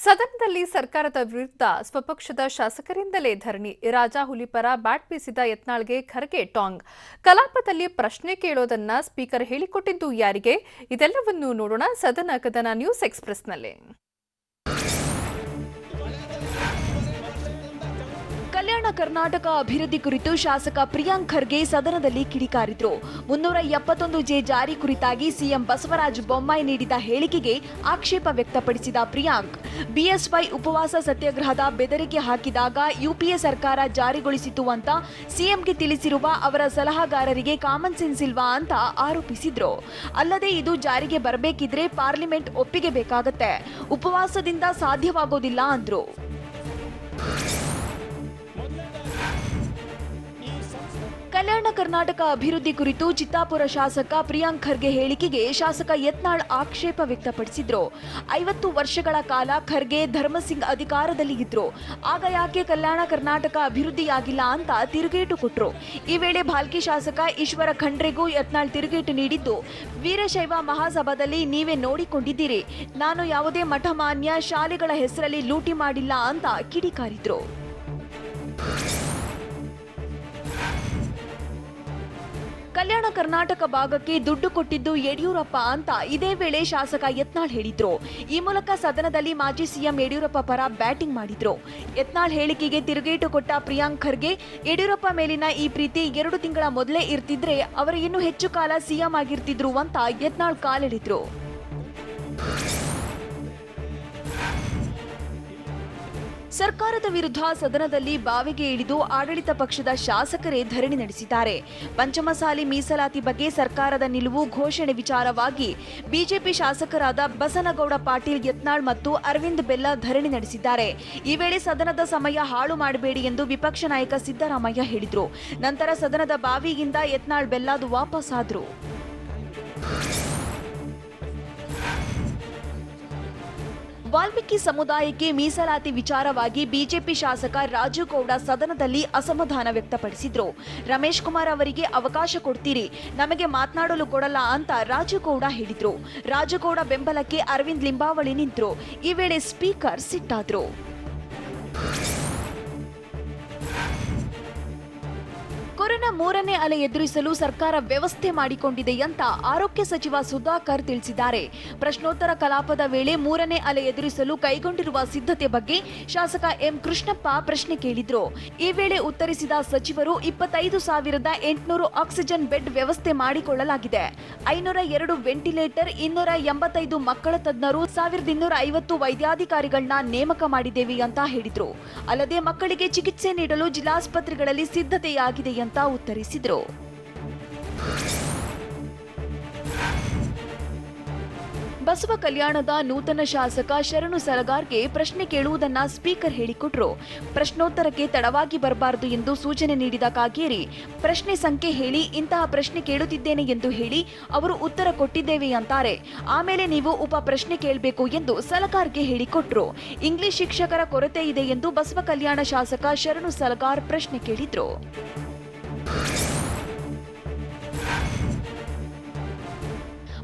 ಸದನದಲ್ಲಿ ಸರ್ಕಾರದ ವಿರುದ್ಧ ಸ್ವಪಕ್ಷದ ಶಾಸಕರಿಂದಲೇ ಧರಣಿ. ರಾಜಾ ಹುಲಿ ಪರ ಬ್ಯಾಟ್ ಬೀಸಿದ ಯತ್ನಾಳ್ಗೆ ಖರ್ಗೆ ಟಾಂಗ್. ಕಲಾಪದಲ್ಲಿ ಪ್ರಶ್ನೆ ಕೇಳೋದನ್ನ ಸ್ಪೀಕರ್ ಹೇಳಿಕೊಟ್ಟಿದ್ದು ಯಾರಿಗೆ? ಇದೆಲ್ಲವನ್ನೂ ನೋಡೋಣ ಸದನ ಕದನ ನ್ಯೂಸ್ ಎಕ್ಸ್‌ಪ್ರೆಸ್‌ನಲ್ಲಿ. ಕಲ್ಯಾಣ ಕರ್ನಾಟಕ ಅಭಿವೃದ್ಧಿ ಕುರಿತು ಶಾಸಕ ಪ್ರಿಯಾಂಕ್ ಖರ್ಗೆ ಸದನದಲ್ಲಿ ಕಿಡಿಕಾರಿದ್ರು. 371 ಜಾರಿ ಕುರಿತಾಗಿ ಸಿಎಂ ಬಸವರಾಜ ಬೊಮ್ಮಾಯಿ ನೀಡಿದ ಹೇಳಿಕೆಗೆ ಆಕ್ಷೇಪ ವ್ಯಕ್ತಪಡಿಸಿದ ಪ್ರಿಯಾಂಕ್, ಬಿಎಸ್ವೈ ಉಪವಾಸ ಸತ್ಯಾಗ್ರಹದ ಬೆದರಿಕೆ ಹಾಕಿದಾಗ ಯುಪಿಎ ಸರ್ಕಾರ ಜಾರಿಗೊಳಿಸಿತು ಅಂತ ಸಿಎಂಗೆ ತಿಳಿಸಿರುವ ಅವರ ಸಲಹಾಗಾರರಿಗೆ ಕಾಮನ್ ಸೆನ್ಸ್ ಇಲ್ವಾ ಅಂತ ಆರೋಪಿಸಿದ್ರು. ಅಲ್ಲದೆ ಇದು ಜಾರಿಗೆ ಬರಬೇಕಿದ್ರೆ ಪಾರ್ಲಿಮೆಂಟ್ ಒಪ್ಪಿಗೆ ಬೇಕಾಗತ್ತೆ, ಉಪವಾಸದಿಂದ ಸಾಧ್ಯವಾಗೋದಿಲ್ಲ ಅಂದ್ರು. ಕಲ್ಯಾಣ ಕರ್ನಾಟಕ ಅಭಿವೃದ್ಧಿ ಕುರಿತು ಚಿತ್ತಾಪುರ ಶಾಸಕ ಪ್ರಿಯಾಂಕ್ ಖರ್ಗೆ ಹೇಳಿಕೆಗೆ ಶಾಸಕ ಯತ್ನಾಳ್ ಆಕ್ಷೇಪ ವ್ಯಕ್ತಪಡಿಸಿದ್ರು. 50 ವರ್ಷಗಳ ಕಾಲ ಖರ್ಗೆ ಧರ್ಮಸಿಂಗ್ ಅಧಿಕಾರದಲ್ಲಿ ಇದ್ರು, ಆಗ ಯಾಕೆ ಕಲ್ಯಾಣ ಕರ್ನಾಟಕ ಅಭಿವೃದ್ಧಿಯಾಗಿಲ್ಲ ಅಂತ ತಿರುಗೇಟು ಕೊಟ್ರು. ಈ ವೇಳೆ ಭಾಲ್ಕಿ ಶಾಸಕ ಈಶ್ವರ ಖಂಡ್ರೆಗೂ ಯತ್ನಾಳ್ ತಿರುಗೇಟು ನೀಡಿದ್ದು, ವೀರಶೈವ ಮಹಾಸಭಾದಲ್ಲಿ ನೀವೇ ನೋಡಿಕೊಂಡಿದ್ದೀರಿ, ನಾನು ಯಾವುದೇ ಮಠಮಾನ್ಯ ಶಾಲೆಗಳ ಹೆಸರಲ್ಲಿ ಲೂಟಿ ಮಾಡಿಲ್ಲ ಅಂತ ಕಿಡಿಕಾರಿದ್ರು. ಕಲ್ಯಾಣ ಕರ್ನಾಟಕ ಭಾಗಕ್ಕೆ ದುಡ್ಡು ಕೊಟ್ಟಿದ್ದು ಯಡಿಯೂರಪ್ಪ ಅಂತ ಇದೇ ವೇಳೆ ಶಾಸಕ ಯತ್ನಾಳ್ ಹೇಳಿದ್ರು. ಈ ಮೂಲಕ ಸದನದಲ್ಲಿ ಮಾಜಿ ಸಿಎಂ ಯಡಿಯೂರಪ್ಪ ಪರ ಬ್ಯಾಟಿಂಗ್ ಮಾಡಿದ್ರು. ಯತ್ನಾಳ್ ಹೇಳಿಕೆಗೆ ತಿರುಗೇಟು ಕೊಟ್ಟ ಪ್ರಿಯಾಂಕ್ ಖರ್ಗೆ, ಯಡಿಯೂರಪ್ಪ ಮೇಲಿನ ಈ ಪ್ರೀತಿ 2 ತಿಂಗಳ ಮೊದಲೇ ಇರ್ತಿದ್ರೆ ಅವರು ಇನ್ನೂ ಹೆಚ್ಚು ಕಾಲ ಸಿಎಂ ಆಗಿರ್ತಿದ್ರು ಅಂತ ಯತ್ನಾಳ್ ಕಾಲೆಳೆದ್ರು. ಸರ್ಕಾರದ ವಿರುದ್ಧ ಸದನದಲ್ಲಿ ಬಾವಿಗೆ ಇಳಿದು ಆಡಳಿತ ಪಕ್ಷದ ಶಾಸಕರೇ ಧರಣಿ ನಡೆಸಿದ್ದಾರೆ. ಪಂಚಮಸಾಲಿ ಮೀಸಲಾತಿ ಬಗ್ಗೆ ಸರ್ಕಾರದ ನಿಲುವು ಘೋಷಣೆ ವಿಚಾರವಾಗಿ ಬಿಜೆಪಿ ಶಾಸಕರಾದ ಬಸನಗೌಡ ಪಾಟೀಲ್ ಯತ್ನಾಳ್ ಮತ್ತು ಅರವಿಂದ್ ಬೆಲ್ಲ ಧರಣಿ ನಡೆಸಿದ್ದಾರೆ. ಈ ವೇಳೆ ಸದನದ ಸಮಯ ಹಾಳು ಮಾಡಬೇಡಿ ಎಂದು ವಿಪಕ್ಷ ನಾಯಕ ಸಿದ್ದರಾಮಯ್ಯ ಹೇಳಿದರು. ನಂತರ ಸದನದ ಬಾವಿಯಿಂದ ಯತ್ನಾಳ್ ಬೆಲ್ಲದು ವಾಪಸ್ ಆದ್ರು. ವಾಲ್ಮೀಕಿ ಸಮುದಾಯಕ್ಕೆ ಮೀಸಲಾತಿ ವಿಚಾರವಾಗಿ ಬಿಜೆಪಿ ಶಾಸಕ ರಾಜು ಗೌಡ ಸದನದಲ್ಲಿ ಅಸಮಾಧಾನ ವ್ಯಕ್ತಪಡಿಸಿದ್ರು. ರಮೇಶ್ ಕುಮಾರ್ ಅವರಿಗೆ ಅವಕಾಶ ಕೊಡ್ತೀರಿ, ನಮಗೆ ಮಾತನಾಡಲು ಕೊಡಲ್ಲ ಅಂತ ರಾಜು ಗೌಡ ಹೇಳಿದ್ರು. ರಾಜು ಗೌಡ ಬೆಂಬಲಕ್ಕೆ ಅರವಿಂದ್ ಲಿಂಬಾವಳಿ ನಿಂತರು. ಈ ವೇಳೆ ಸ್ಪೀಕರ್ ಸಿಟ್ಟಾದ್ರು. ಕೊರೋನಾ 3ನೇ ಅಲೆ ಎದುರಿಸಲು ಸರ್ಕಾರ ವ್ಯವಸ್ಥೆ ಮಾಡಿಕೊಂಡಿದೆ ಅಂತ ಆರೋಗ್ಯ ಸಚಿವ ಸುಧಾಕರ್ ತಿಳಿಸಿದ್ದಾರೆ. ಪ್ರಶ್ನೋತ್ತರ ಕಲಾಪದ ವೇಳೆ 3ನೇ ಅಲೆ ಎದುರಿಸಲು ಕೈಗೊಂಡಿರುವ ಸಿದ್ಧತೆ ಬಗ್ಗೆ ಶಾಸಕ ಎಂ ಕೃಷ್ಣಪ್ಪ ಪ್ರಶ್ನೆ ಕೇಳಿದ್ರು. ಈ ವೇಳೆ ಉತ್ತರಿಸಿದ ಸಚಿವರು 25,800 ಆಕ್ಸಿಜನ್ ಬೆಡ್ ವ್ಯವಸ್ಥೆ ಮಾಡಿಕೊಳ್ಳಲಾಗಿದೆ, 502 ವೆಂಟಿಲೇಟರ್, 285 ಮಕ್ಕಳ ತಜ್ಞರು, 1250 ವೈದ್ಯಾಧಿಕಾರಿಗಳನ್ನ ನೇಮಕ ಮಾಡಿದ್ದೇವೆ ಅಂತ ಹೇಳಿದ್ರು. ಅಲ್ಲದೆ ಮಕ್ಕಳಿಗೆ ಚಿಕಿತ್ಸೆ ನೀಡಲು ಜಿಲ್ಲಾಸ್ಪತ್ರೆಗಳಲ್ಲಿ ಸಿದ್ಧತೆಯಾಗಿದೆ ಅಂತ ಉತ್ತರಿಸಿದ್ರು. ಬಸವ ಕಲ್ಯಾಣದ ನೂತನ ಶಾಸಕ ಶರಣು ಸಲಗಾರ್ಗೆ ಪ್ರಶ್ನೆ ಕೇಳುವುದನ್ನ ಸ್ಪೀಕರ್ ಹೇಳಿಕೊಟ್ರು. ಪ್ರಶ್ನೋತ್ತರಕ್ಕೆ ತಡವಾಗಿ ಬರಬಾರದು ಎಂದು ಸೂಚನೆ ನೀಡಿದ ಕಾಗೇರಿ, ಪ್ರಶ್ನೆ ಸಂಖ್ಯೆ ಹೇಳಿ, ಇಂತಹ ಪ್ರಶ್ನೆ ಕೇಳುತ್ತಿದ್ದೇನೆ ಎಂದು ಹೇಳಿ ಅವರು ಉತ್ತರ ಕೊಟ್ಟಿದ್ದೇವೆ ಅಂತಾರೆ, ಆಮೇಲೆ ನೀವು ಉಪ ಪ್ರಶ್ನೆ ಕೇಳಬೇಕು ಎಂದು ಸಲಗಾರ್ಗೆ ಹೇಳಿಕೊಟ್ರು. ಇಂಗ್ಲಿಷ್ ಶಿಕ್ಷಕರ ಕೊರತೆ ಇದೆ ಎಂದು ಬಸವ ಕಲ್ಯಾಣ ಶಾಸಕ ಶರಣು ಸಲಗಾರ್ ಪ್ರಶ್ನೆ ಕೇಳಿದ್ರು.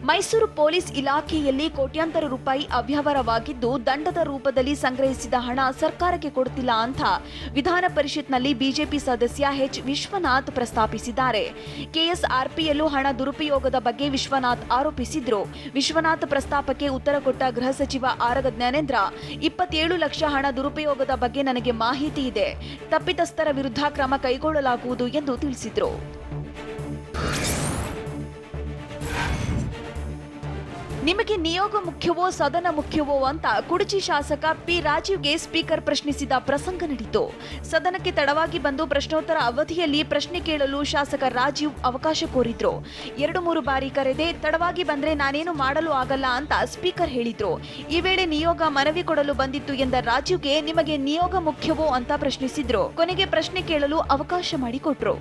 ಮೈಸೂರು ಪೊಲೀಸ್ ಇಲಾಖೆಯಲ್ಲಿ ಕೋಟ್ಯಾಂತರ ರೂಪಾಯಿ ಅವ್ಯವಹಾರವಾಗಿದ್ದು, ದಂಡದ ರೂಪದಲ್ಲಿ ಸಂಗ್ರಹಿಸಿದ ಹಣ ಸರ್ಕಾರಕ್ಕೆ ಕೊಡುತ್ತಿಲ್ಲ ಅಂತ ವಿಧಾನ ಪರಿಷತ್ನಲ್ಲಿ ಬಿಜೆಪಿ ಸದಸ್ಯ ಎಚ್ ವಿಶ್ವನಾಥ್ ಪ್ರಸ್ತಾಪಿಸಿದ್ದಾರೆ. ಕೆಎಸ್ಆರ್ಪಿಯಲ್ಲೂ ಹಣ ದುರುಪಯೋಗದ ಬಗ್ಗೆ ವಿಶ್ವನಾಥ್ ಆರೋಪಿಸಿದ್ರು. ವಿಶ್ವನಾಥ್ ಪ್ರಸ್ತಾಪಕ್ಕೆ ಉತ್ತರ ಕೊಟ್ಟ ಗೃಹ ಸಚಿವ ಆರಗ ಜ್ಞಾನೇಂದ್ರ, 27 ಲಕ್ಷ ಹಣ ದುರುಪಯೋಗದ ಬಗ್ಗೆ ನನಗೆ ಮಾಹಿತಿ ಇದೆ, ತಪ್ಪಿತಸ್ಥರ ವಿರುದ್ಧ ಕ್ರಮ ಕೈಗೊಳ್ಳಲಾಗುವುದು ಎಂದು ತಿಳಿಸಿದರು. ನಿಮಗೆ ನಿಯೋಗ ಮುಖ್ಯವೋ ಸದನ ಮುಖ್ಯವೋ ಅಂತ ಕುಡಚಿ ಶಾಸಕ ಪಿ ರಾಜೀವ್ಗೆ ಸ್ಪೀಕರ್ ಪ್ರಶ್ನಿಸಿದ ಪ್ರಸಂಗ ನಡೆಯಿತು. ಸದನಕ್ಕೆ ತಡವಾಗಿ ಬಂದು ಪ್ರಶ್ನೋತ್ತರ ಅವಧಿಯಲ್ಲಿ ಪ್ರಶ್ನೆ ಕೇಳಲು ಶಾಸಕ ರಾಜೀವ್ ಅವಕಾಶ ಕೋರಿದ್ರು. 2-3 ಬಾರಿ ಕರೆದೆ, ತಡವಾಗಿ ಬಂದ್ರೆ ನಾನೇನು ಮಾಡಲು ಆಗಲ್ಲ ಅಂತ ಸ್ಪೀಕರ್ ಹೇಳಿದ್ರು. ಈ ವೇಳೆ ನಿಯೋಗ ಮನವಿ ಕೊಡಲು ಬಂದಿತ್ತು ಎಂದ ರಾಜೀವ್ಗೆ ನಿಮಗೆ ನಿಯೋಗ ಮುಖ್ಯವೋ ಅಂತ ಪ್ರಶ್ನಿಸಿದ್ರು. ಕೊನೆಗೆ ಪ್ರಶ್ನೆ ಕೇಳಲು ಅವಕಾಶ ಮಾಡಿಕೊಟ್ರು.